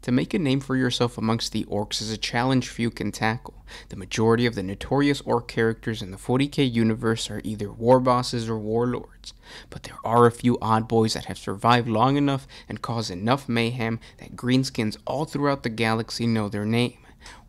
To make a name for yourself amongst the orcs is a challenge few can tackle. The majority of the notorious orc characters in the 40k universe are either war bosses or warlords, but there are a few odd boys that have survived long enough and caused enough mayhem that greenskins all throughout the galaxy know their name.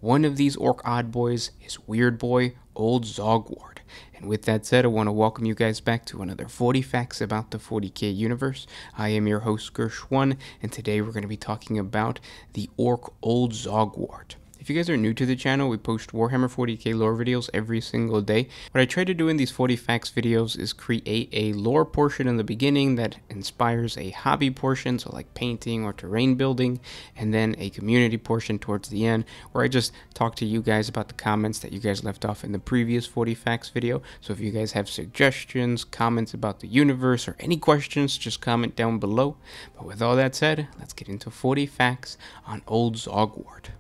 One of these orc odd boys is Weird Boy Old Zogwart. And with that said, I want to welcome you guys back to another 40 Facts about the 40k universe. I am your host Gersh1, and today we're going to be talking about the orc Old Zogwart. If you guys are new to the channel, we post Warhammer 40k lore videos every single day. What I try to do in these 40 Facts videos is create a lore portion in the beginning that inspires a hobby portion, so like painting or terrain building, and then a community portion towards the end where I just talk to you guys about the comments that you guys left off in the previous 40 Facts video. So if you guys have suggestions, comments about the universe, or any questions, just comment down below. But with all that said, let's get into 40 Facts on Old Zogwart.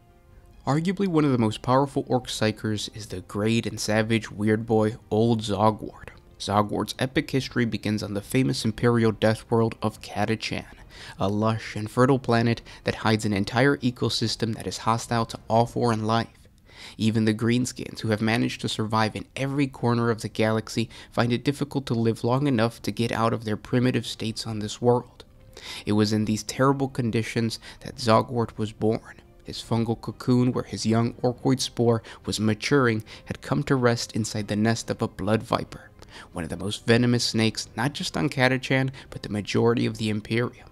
Arguably one of the most powerful orc psychers is the great and savage weird boy Old Zogwart. Zogwart's epic history begins on the famous imperial death world of Catachan, a lush and fertile planet that hides an entire ecosystem that is hostile to all foreign life. Even the greenskins, who have managed to survive in every corner of the galaxy, find it difficult to live long enough to get out of their primitive states on this world. It was in these terrible conditions that Zogwart was born. His fungal cocoon, where his young orcoid spore was maturing, had come to rest inside the nest of a blood viper, one of the most venomous snakes not just on Catachan, but the majority of the Imperium.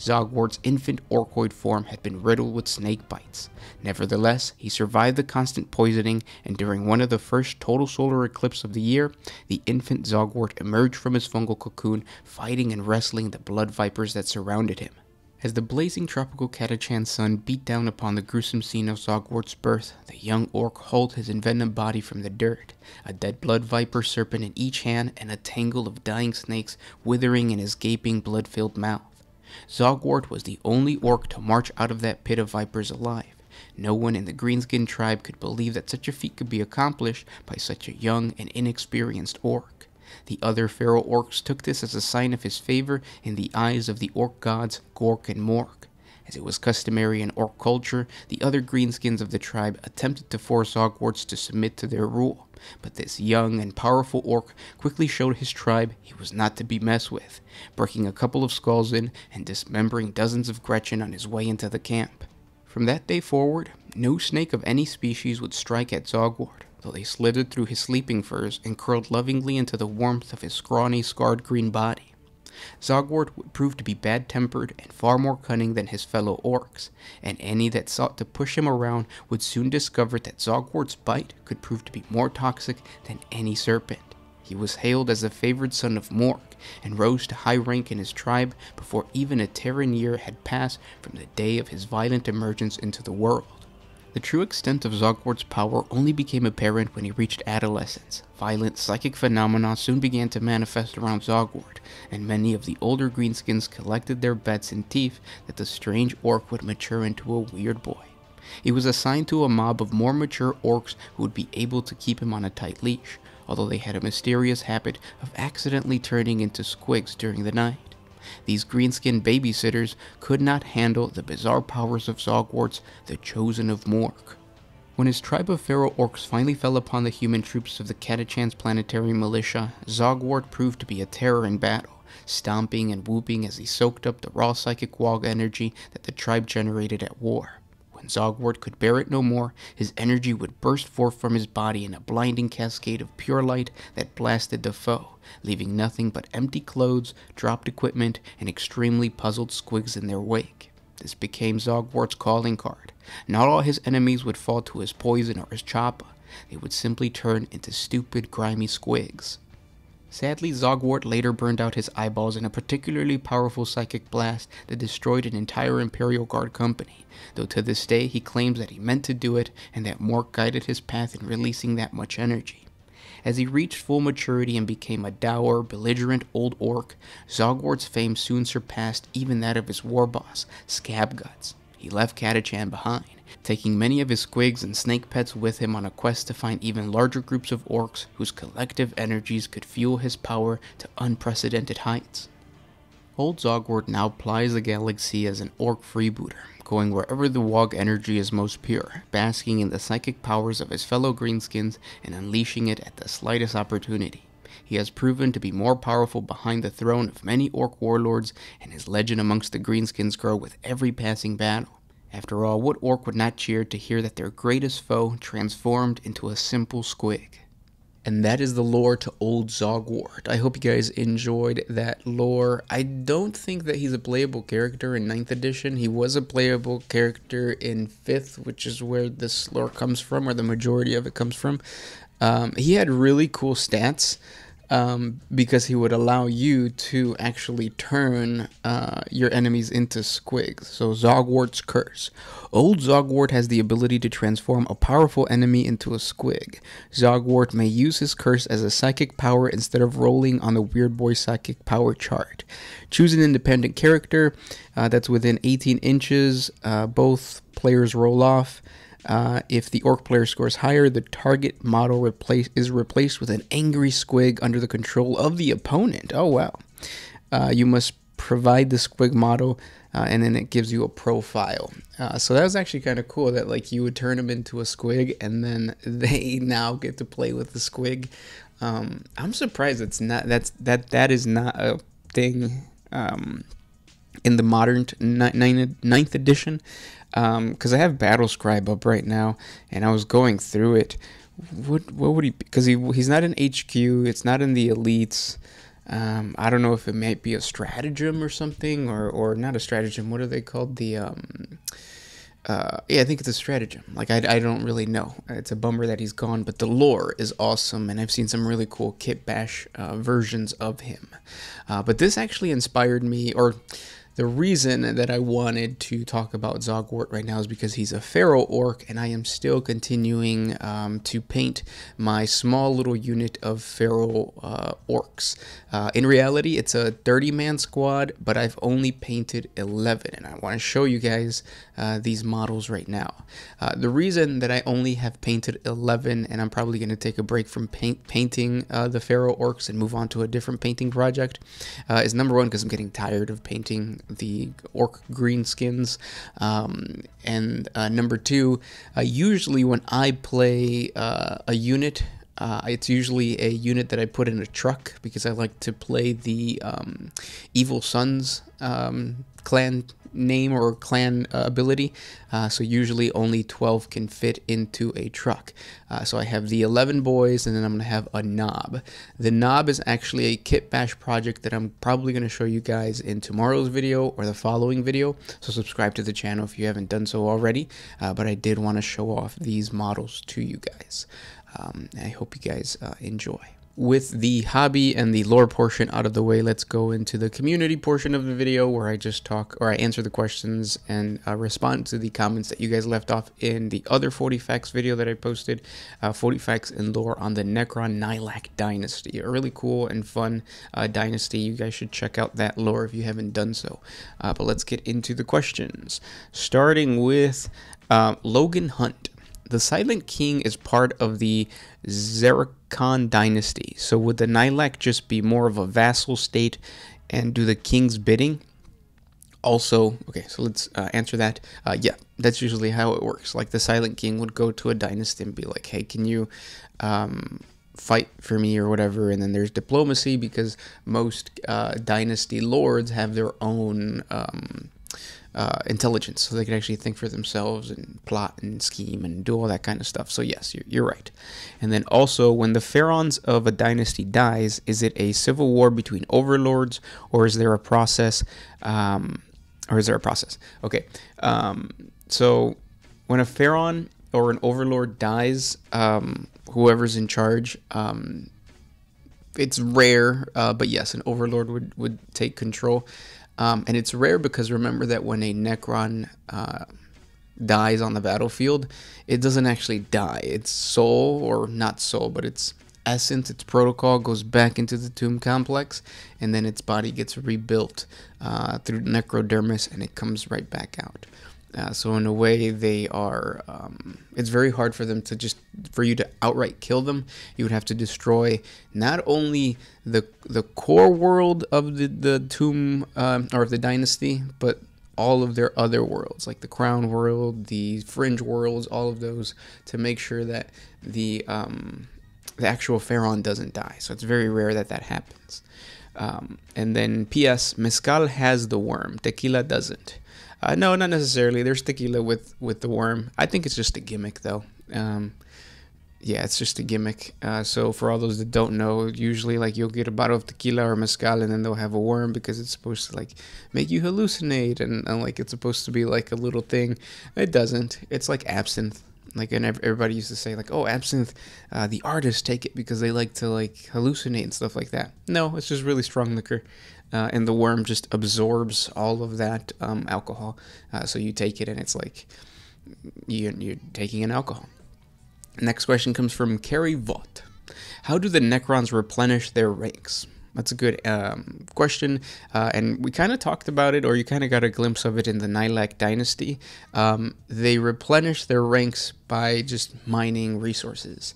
Zogwart's infant orcoid form had been riddled with snake bites. Nevertheless, he survived the constant poisoning, and during one of the first total solar eclipses of the year, the infant Zogwart emerged from his fungal cocoon, fighting and wrestling the blood vipers that surrounded him. As the blazing tropical Catachan sun beat down upon the gruesome scene of Zogwart's birth, the young orc hauled his envenomed body from the dirt, a dead blood viper serpent in each hand and a tangle of dying snakes withering in his gaping blood-filled mouth. Zogwart was the only orc to march out of that pit of vipers alive. No one in the Greenskin tribe could believe that such a feat could be accomplished by such a young and inexperienced orc. The other feral orcs took this as a sign of his favor in the eyes of the orc gods Gork and Mork. As it was customary in orc culture, the other greenskins of the tribe attempted to force Zogwarts to submit to their rule, but this young and powerful orc quickly showed his tribe he was not to be messed with, breaking a couple of skulls in and dismembering dozens of Gretchen on his way into the camp. From that day forward, no snake of any species would strike at Zogwart, though they slithered through his sleeping furs and curled lovingly into the warmth of his scrawny, scarred green body. Zogwart would prove to be bad-tempered and far more cunning than his fellow orcs, and any that sought to push him around would soon discover that Zogwart's bite could prove to be more toxic than any serpent. He was hailed as the favored son of Mork, and rose to high rank in his tribe before even a Terran year had passed from the day of his violent emergence into the world. The true extent of Zogwart's power only became apparent when he reached adolescence. Violent psychic phenomena soon began to manifest around Zogwart, and many of the older greenskins collected their bets in teeth that the strange orc would mature into a weird boy. He was assigned to a mob of more mature orcs who would be able to keep him on a tight leash, although they had a mysterious habit of accidentally turning into squigs during the night. These greenskin babysitters could not handle the bizarre powers of Zogwarts, the chosen of Mork. When his tribe of feral orcs finally fell upon the human troops of the Catachan's planetary militia, Zogwart proved to be a terror in battle, stomping and whooping as he soaked up the raw psychic wog energy that the tribe generated at war. When Zogwart could bear it no more, his energy would burst forth from his body in a blinding cascade of pure light that blasted the foe, leaving nothing but empty clothes, dropped equipment, and extremely puzzled squigs in their wake. This became Zogwart's calling card. Not all his enemies would fall to his poison or his choppa. They would simply turn into stupid, grimy squigs. Sadly, Zogwart later burned out his eyeballs in a particularly powerful psychic blast that destroyed an entire Imperial Guard company, though to this day he claims that he meant to do it and that Mork guided his path in releasing that much energy. As he reached full maturity and became a dour, belligerent old orc, Zogwart's fame soon surpassed even that of his war boss, Scabguts. He left Catachan behind, taking many of his squigs and snake pets with him on a quest to find even larger groups of orcs whose collective energies could fuel his power to unprecedented heights. Old Zogwart now plies the galaxy as an orc freebooter, going wherever the Wog energy is most pure, basking in the psychic powers of his fellow greenskins and unleashing it at the slightest opportunity. He has proven to be more powerful behind the throne of many orc warlords, and his legend amongst the greenskins grow with every passing battle. After all, what orc would not cheer to hear that their greatest foe transformed into a simple squig? And that is the lore to Old Zogwart. I hope you guys enjoyed that lore. I don't think that he's a playable character in 9th edition. He was a playable character in 5th, which is where this lore comes from, or the majority of it comes from. He had really cool stats. Because he would allow you to actually turn your enemies into squigs. So Zogwart's Curse. Old Zogwart has the ability to transform a powerful enemy into a squig. Zogwart may use his curse as a psychic power instead of rolling on the Weird Boy psychic power chart. Choose an independent character that's within 18 inches. Both players roll off. If the orc player scores higher, the target model is replaced with an angry squig under the control of the opponent. Oh, wow. You must provide the squig model, and then it gives you a profile. So that was actually kind of cool that, like, you would turn them into a squig, and then they now get to play with the squig. I'm surprised that is not a thing in the modern 9th edition. Because I have Battle Scribe up right now, and I was going through it. What would he? Because he's not in HQ. It's not in the elites. I don't know if it might be a stratagem or something, or not a stratagem. What are they called? The yeah, I think it's a stratagem. Like I don't really know. It's a bummer that he's gone, but the lore is awesome, and I've seen some really cool Kit Bash versions of him. But this actually inspired me, or the reason that I wanted to talk about Zogwart right now is because he's a Pharaoh orc, and I am still continuing to paint my small little unit of Pharaoh orcs. In reality, it's a 30-man squad, but I've only painted 11, and I want to show you guys these models right now. The reason that I only have painted 11, and I'm probably going to take a break from painting the Pharaoh orcs and move on to a different painting project, is number one, because I'm getting tired of painting the orc greenskins, and number two, usually when I play a unit, it's usually a unit that I put in a truck, because I like to play the Evil Sons clan name or clan ability, so usually only 12 can fit into a truck. So I have the 11 boys, and then I'm going to have a knob. The knob is actually a Kit Bash project that I'm probably going to show you guys in tomorrow's video or the following video, so subscribe to the channel if you haven't done so already, but I did want to show off these models to you guys. I hope you guys enjoy. With the hobby and the lore portion out of the way, let's go into the community portion of the video, where I just talk, or I answer the questions and respond to the comments that you guys left off in the other 40 facts video that I posted, 40 facts and lore on the Necron Nylak Dynasty. A really cool and fun dynasty. You guys should check out that lore if you haven't done so. But let's get into the questions, starting with Logan Hunt. The Silent King is part of the Zerikon dynasty, so would the Nylak just be more of a vassal state and do the king's bidding? Also, okay, so let's answer that. Yeah, that's usually how it works. Like, the Silent King would go to a dynasty and be like, hey, can you fight for me or whatever? And then there's diplomacy, because most dynasty lords have their own intelligence, so they can actually think for themselves and plot and scheme and do all that kind of stuff. So yes, you're right. And then also, when the Pharaons of a dynasty dies, is it a civil war between overlords, or is there a process? Okay, so when a Pharaon or an overlord dies, whoever's in charge, it's rare, but yes, an overlord would take control. And it's rare because remember that when a Necron dies on the battlefield, it doesn't actually die. Its soul, or not soul, but its essence, its protocol, goes back into the tomb complex, and then its body gets rebuilt through necrodermis, and it comes right back out. So in a way, they are, it's very hard for them to for you to outright kill them. You would have to destroy not only the core world of the tomb, or of the dynasty, but all of their other worlds, like the Crown World, the Fringe Worlds, all of those, to make sure that the actual Pharaon doesn't die. So it's very rare that that happens. And then P.S. Mezcal has the worm. Tequila doesn't. No, not necessarily. There's tequila with the worm. I think it's just a gimmick, though. Yeah, it's just a gimmick. So for all those that don't know, usually like you'll get a bottle of tequila or mezcal and then they'll have a worm because it's supposed to like make you hallucinate and like it's supposed to be like a little thing. It doesn't. It's like absinthe. Like, and everybody used to say like, oh, absinthe, the artists take it because they like to like hallucinate and stuff like that. No, it's just really strong liquor. And the worm just absorbs all of that alcohol. So you take it and it's like you're taking an alcohol. Next question comes from Carrie Vaught. How do the Necrons replenish their ranks? That's a good question, and we kind of talked about it, or you kind of got a glimpse of it in the Nylak Dynasty. They replenish their ranks by just mining resources.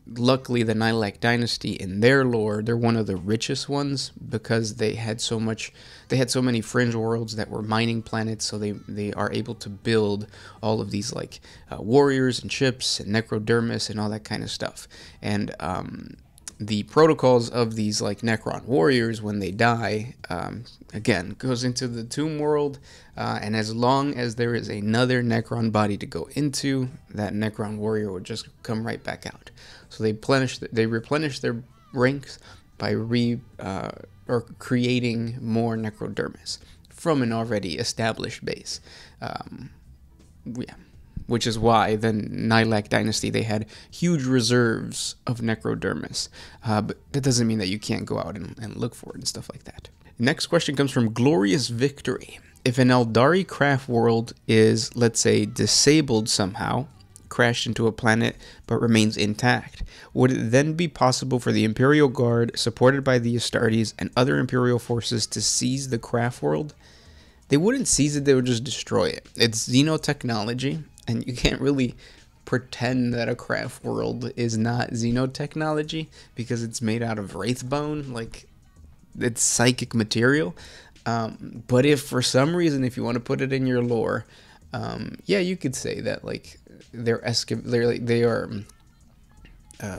Luckily, the Nylak Dynasty, in their lore, they're one of the richest ones because they had so many fringe worlds that were mining planets, so they are able to build all of these like warriors and ships and necrodermis and all that kind of stuff. And the protocols of these like Necron warriors when they die, again, goes into the tomb world, and as long as there is another Necron body to go into, that Necron warrior would just come right back out. So they replenish their ranks by creating more necrodermis from an already established base. Yeah. Which is why the Nylak Dynasty, they had huge reserves of necrodermis. But that doesn't mean that you can't go out and look for it and stuff like that. Next question comes from Glorious Victory. If an Eldari craft world is, let's say, disabled somehow, crashed into a planet, but remains intact, would it then be possible for the Imperial Guard, supported by the Astartes and other Imperial forces, to seize the craft world? They wouldn't seize it, they would just destroy it. It's xenotechnology. And you can't really pretend that a craft world is not xenotechnology because it's made out of wraithbone, like it's psychic material. But if for some reason, if you want to put it in your lore, yeah, you could say that like they are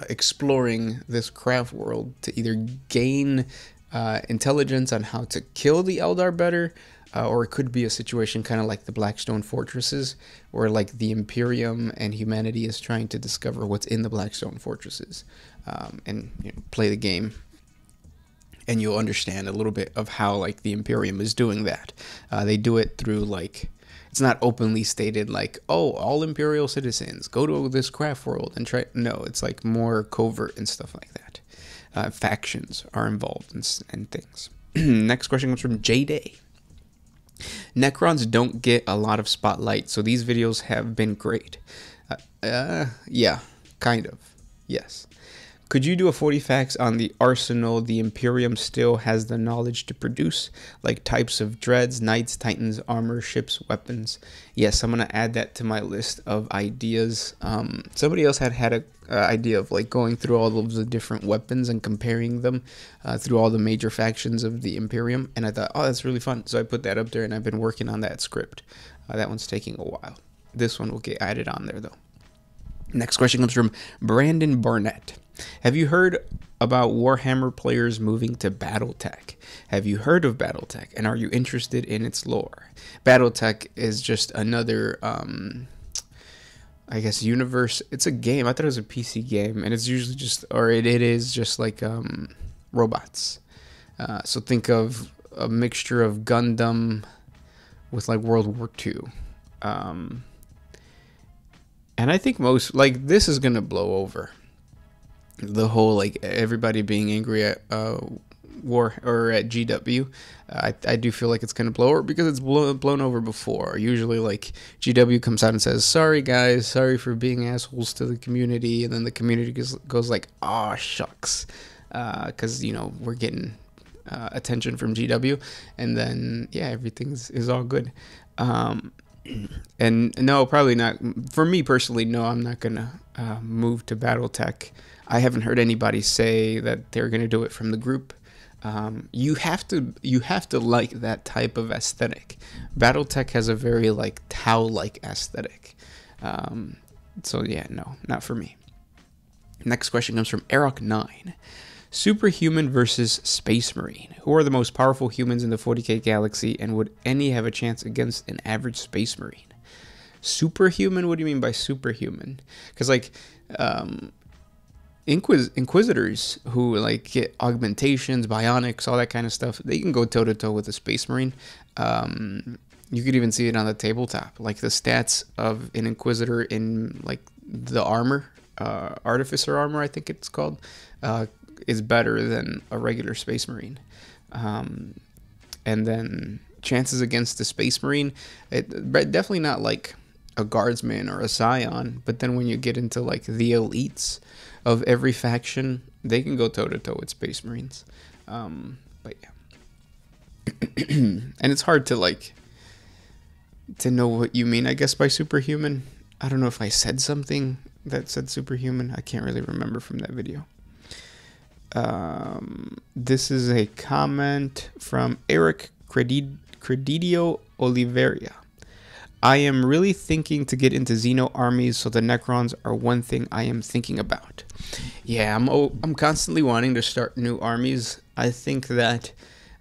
exploring this craft world to either gain intelligence on how to kill the Eldar better. Or it could be a situation kind of like the Blackstone Fortresses, where like the Imperium and humanity is trying to discover what's in the Blackstone Fortresses, and play the game, and you'll understand a little bit of how like the Imperium is doing that. They do it through like, it's not openly stated like, oh, all Imperial citizens go to this craft world and try. No, it's like more covert and stuff like that. Factions are involved and things. Next question comes from J-Day. Necrons don't get a lot of spotlight, so these videos have been great. Yeah, kind of. Yes. Could you do a 40 facts on the arsenal the Imperium still has the knowledge to produce? Like types of dreads, knights, titans, armor, ships, weapons. Yes, I'm going to add that to my list of ideas. Somebody else had an idea of like going through all of the different weapons and comparing them through all the major factions of the Imperium. And I thought, oh, that's really fun. So I put that up there and I've been working on that script. That one's taking a while. This one will get added on there though. Next question comes from Brandon Barnett. Have you heard about Warhammer players moving to Battletech? Have you heard of Battletech, and are you interested in its lore? Battletech is just another, I guess, universe. It's a game. I thought it was a PC game, and it's usually just, or it is just like robots. So think of a mixture of Gundam with like World War II. And I think most, like, this is going to blow over. The whole, like, everybody being angry at War or at GW. I do feel like it's going to blow over because it's blown over before. Usually, like, GW comes out and says, sorry, guys, sorry for being assholes to the community. And then the community goes like, aw, shucks. Because, you know, we're getting attention from GW. And then, yeah, everything is all good. And no, probably not. For me personally, no, I'm not going to move to Battletech. I haven't heard anybody say that they're going to do it from the group. You have to like that type of aesthetic. BattleTech has a very like Tau-like aesthetic. So yeah, no, not for me. Next question comes from Eric9. Superhuman versus Space Marine. Who are the most powerful humans in the 40k galaxy, and would any have a chance against an average Space Marine? Superhuman? What do you mean by superhuman? Because like Inquisitors who like get augmentations, bionics, all that kind of stuff, they can go toe to toe with a Space Marine. You could even see it on the tabletop. Like the stats of an Inquisitor in like the armor, Artificer armor, I think it's called, is better than a regular Space Marine. And then chances against the Space Marine, definitely not like a Guardsman or a Scion, but then when you get into like the elites of every faction, they can go toe to toe with Space Marines. But yeah. And it's hard to like to know what you mean, I guess, by superhuman. I don't know if I said something that said superhuman. I can't really remember from that video. This is a comment from Eric Credidio Oliveria. I am really thinking to get into Xeno armies, so the Necrons are one thing I am thinking about. Yeah, I'm constantly wanting to start new armies. I think that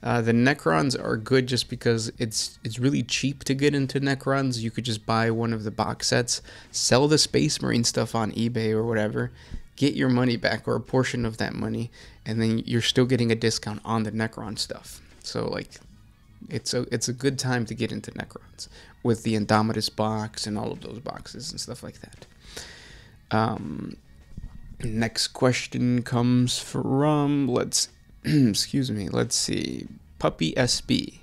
the Necrons are good just because it's really cheap to get into Necrons. You could just buy one of the box sets, sell the Space Marine stuff on eBay or whatever, get your money back or a portion of that money, and then you're still getting a discount on the Necron stuff. So like, it's a good time to get into Necrons with the Indomitus box and all of those boxes and stuff like that. Next question comes from, excuse me, let's see, Puppy SB.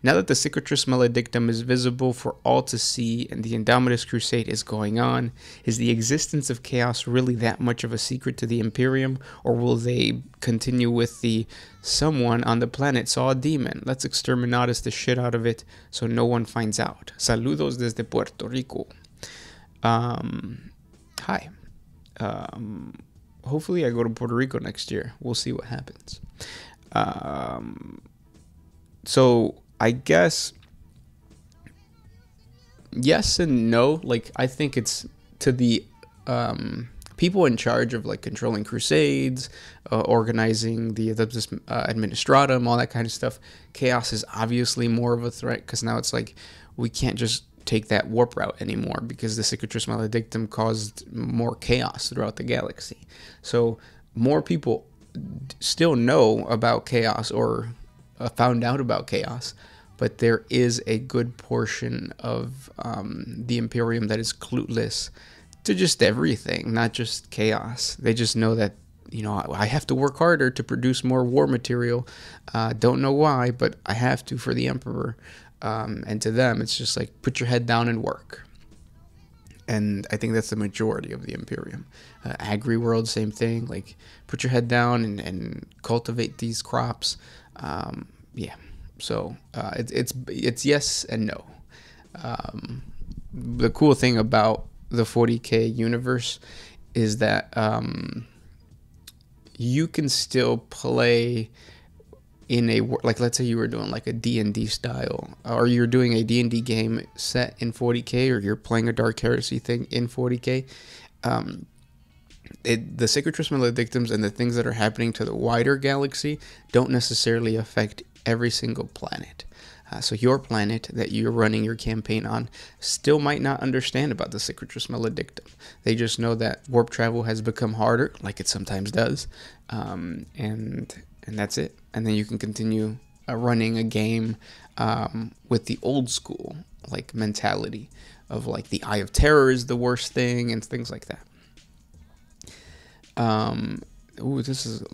Now that the Cicatrice Maledictum is visible for all to see and the Indomitus Crusade is going on, is the existence of chaos really that much of a secret to the Imperium, or will they continue with the someone on the planet saw a demon, let's exterminatus the shit out of it so no one finds out? Saludos desde Puerto Rico. Hi. Hopefully I go to Puerto Rico next year. We'll see what happens. So I guess yes and no. Like, I think it's to the people in charge of like controlling crusades, organizing the administratum, all that kind of stuff. Chaos is obviously more of a threat because now it's like we can't just take that warp route anymore because the Cicatrice Maledictum caused more chaos throughout the galaxy. So more people still know about chaos or found out about chaos, but there is a good portion of the Imperium that is clueless to just everything, not just chaos. They just know that, you know, I have to work harder to produce more war material. Don't know why, but I have to for the Emperor. And to them, it's just like, put your head down and work. And I think that's the majority of the Imperium. Agri-world, same thing. Like, put your head down and cultivate these crops. Yeah. So it's yes and no. The cool thing about the 40k universe is that you can still play in a, like, let's say you were doing like a D&D style, or you're doing a D&D game set in 40k, or you're playing a Dark Heresy thing in 40k. The Cicatrice Maledictums and the things that are happening to the wider galaxy don't necessarily affect every single planet. So your planet that you're running your campaign on still might not understand about the Cicatrice Maledictum. They just know that warp travel has become harder, like it sometimes does, and that's it. And then you can continue running a game with the old school like mentality of like the Eye of Terror is the worst thing and things like that. Ooh, this is